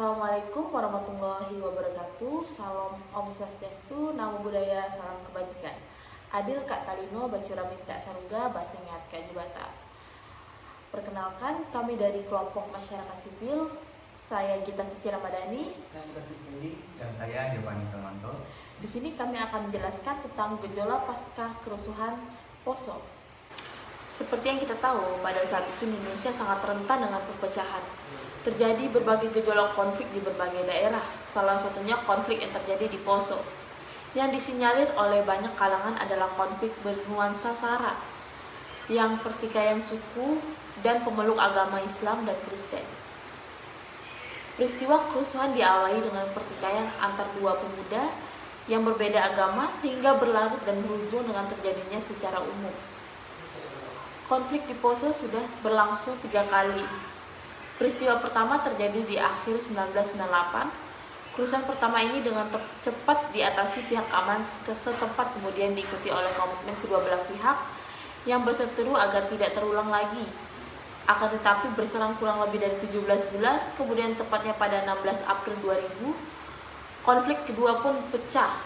Assalamualaikum warahmatullahi wabarakatuh. Salam Om Swastiastu, Namo Buddhaya, salam kebajikan. Adil Kak Talino, Bacuramit Kak Saruga, Basengat Kak Jubata. Perkenalkan, kami dari kelompok masyarakat sipil. Saya Gita Suci Ramadhani. Saya Bertus Pundi. Dan saya Giovanni Salmanto. Di sini kami akan menjelaskan tentang gejolak pasca kerusuhan Poso. Seperti yang kita tahu, pada saat itu Indonesia sangat rentan dengan perpecahan. Terjadi berbagai gejolak konflik di berbagai daerah, salah satunya konflik yang terjadi di Poso. Yang disinyalir oleh banyak kalangan adalah konflik bernuansa SARA, yang pertikaian suku dan pemeluk agama Islam dan Kristen. Peristiwa kerusuhan diawali dengan pertikaian antar dua pemuda yang berbeda agama sehingga berlarut dan berujung dengan terjadinya secara umum. Konflik di Poso sudah berlangsung 3 kali. Peristiwa pertama terjadi di akhir 1998. Kerusuhan pertama ini dengan cepat diatasi pihak keamanan setempat, kemudian diikuti oleh komitmen kedua belah pihak yang berseteru agar tidak terulang lagi. Akan tetapi berselang kurang lebih dari 17 bulan, kemudian tepatnya pada 16 April 2000, konflik kedua pun pecah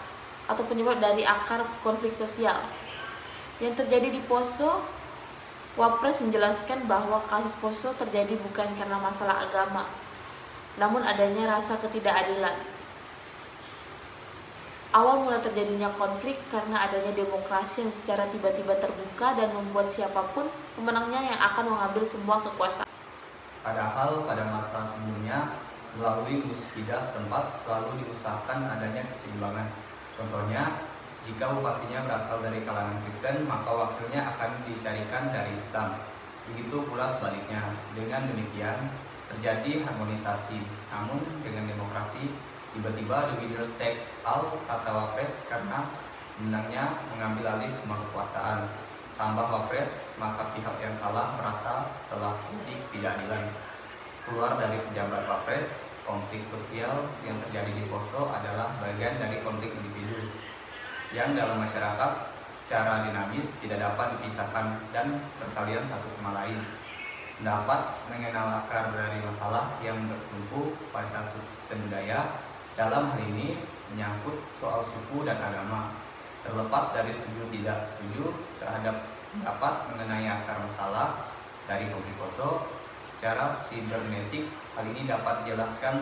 atau penyebab dari akar konflik sosial. Yang terjadi di Poso, Wapres menjelaskan bahwa kasus Poso terjadi bukan karena masalah agama, namun adanya rasa ketidakadilan. Awal mula terjadinya konflik karena adanya demokrasi yang secara tiba-tiba terbuka dan membuat siapapun pemenangnya yang akan mengambil semua kekuasaan. Padahal pada masa sebelumnya, melalui musbidah setempat selalu diusahakan adanya keseimbangan. Contohnya, jika bupatinya berasal dari kalangan Kristen, maka wakilnya akan dicarikan dari Islam. Begitu pula sebaliknya. Dengan demikian, terjadi harmonisasi. Namun, dengan demokrasi, tiba-tiba the winner take all, kata Wapres, karena menangnya mengambil alih semua kekuasaan. Tambah Wapres, maka pihak yang kalah merasa telah terjadi ketidakadilan. Keluar dari pejabat Wapres, konflik sosial yang terjadi di Poso adalah bagian dari konflik individu yang dalam masyarakat secara dinamis tidak dapat dipisahkan dan berkalian satu sama lain. Dapat mengenal akar dari masalah yang bertumpu pada subsisten budaya, dalam hal ini menyangkut soal suku dan agama. Terlepas dari setuju tidak setuju terhadap pendapat mengenai akar masalah dari konflik Poso, secara sibernetik hal ini dapat dijelaskan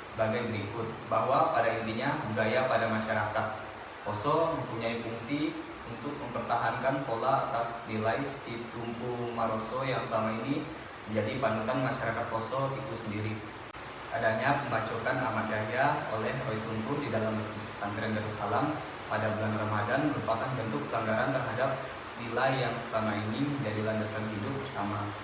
sebagai berikut, bahwa pada intinya budaya pada masyarakat Poso mempunyai fungsi untuk mempertahankan pola atas nilai si Tumpu Maroso yang selama ini menjadi panutan masyarakat Poso itu sendiri. Adanya pembacokan Ahmad Yahya oleh Roy Tuntun di dalam Masjid Pesantren Darussalam pada bulan Ramadan merupakan bentuk pelanggaran terhadap nilai yang selama ini menjadi landasan hidup bersama.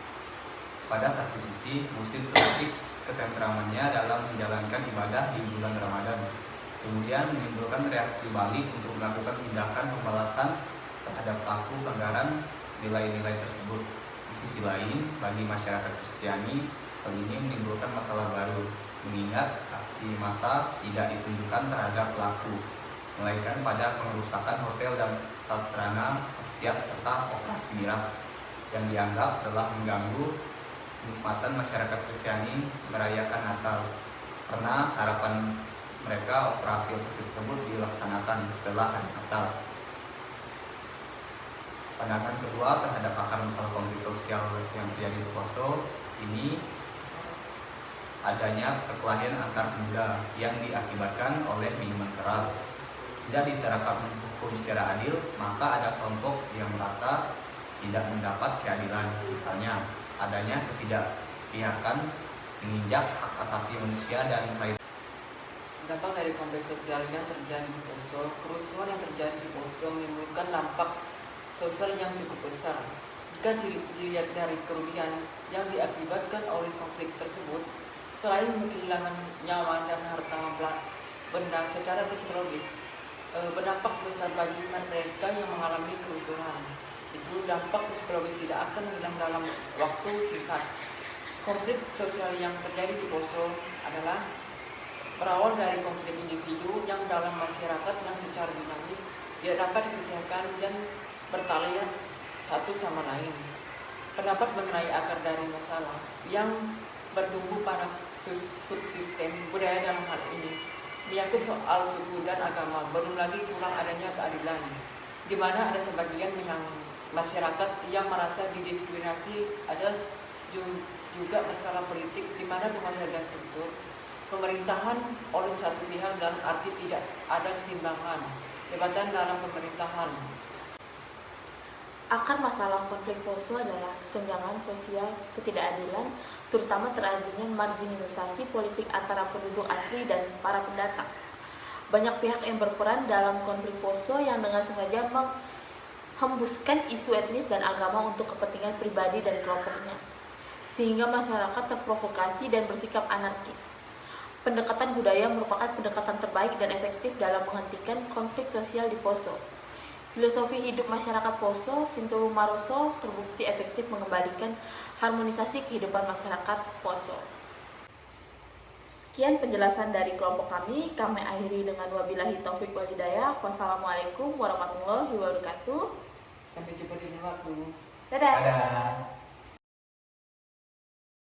Pada satu sisi, muslim berisik ketenteramannya dalam menjalankan ibadah di bulan Ramadan, kemudian menimbulkan reaksi balik untuk melakukan tindakan pembalasan terhadap pelaku pelanggaran nilai-nilai tersebut. Di sisi lain, bagi masyarakat Kristiani, hal ini menimbulkan masalah baru, mengingat aksi massa tidak ditunjukkan terhadap pelaku, melainkan pada pengerusakan hotel dan sarana maksiat serta operasi miras yang dianggap telah mengganggu kenikmatan masyarakat Kristiani merayakan Natal, karena harapan mereka operasi tersebut dilaksanakan setelah hari Natal. Pandangan kedua terhadap akar masalah konflik sosial yang terjadi di Poso ini adanya perkelahian antar pemuda yang diakibatkan oleh minuman keras. Tidak diterapkan hukum secara adil, maka ada kelompok yang merasa tidak mendapat keadilan. Misalnya, adanya ketidakpihakan menginjak hak asasi manusia dan lain. Dampak dari konflik sosial yang terjadi di Poso, kerusuhan yang terjadi di Poso menimbulkan dampak sosial yang cukup besar. Jika dilihat dari kerugian yang diakibatkan oleh konflik tersebut, selain kehilangan nyawa dan harta benda secara psikologis, berdampak besar bagi mereka yang mengalami kerusuhan. Itu dampak psikologis tidak akan hilang dalam waktu singkat. Konflik sosial yang terjadi di Poso adalah berawal dari konflik individu yang dalam masyarakat yang secara dinamis tidak dapat dipisahkan dan bertalian satu sama lain. Pendapat mengenai akar dari masalah yang bertumbuh pada subsistem budaya dalam hal ini menyangkut soal suku dan agama, belum lagi kurang adanya keadilan, di mana ada sebagian masyarakat yang merasa didiskriminasi. Ada juga masalah politik di mana pemerintahan dan struktur pemerintahan oleh satu pihak dan arti tidak ada keseimbangan jabatan dalam pemerintahan. Akar masalah konflik Poso adalah kesenjangan sosial, ketidakadilan, terutama terjadinya marginalisasi politik antara penduduk asli dan para pendatang. Banyak pihak yang berperan dalam konflik Poso yang dengan sengaja menghembuskan isu etnis dan agama untuk kepentingan pribadi dan kelompoknya, sehingga masyarakat terprovokasi dan bersikap anarkis. Pendekatan budaya merupakan pendekatan terbaik dan efektif dalam menghentikan konflik sosial di Poso. Filosofi hidup masyarakat Poso, Sinturu Maroso, terbukti efektif mengembalikan harmonisasi kehidupan masyarakat Poso. Sekian penjelasan dari kelompok kami akhiri dengan wabillahi taufik wal hidayah. Wassalamualaikum warahmatullahi wabarakatuh. Sampai jumpa di lain waktu. Dadah. Dadah.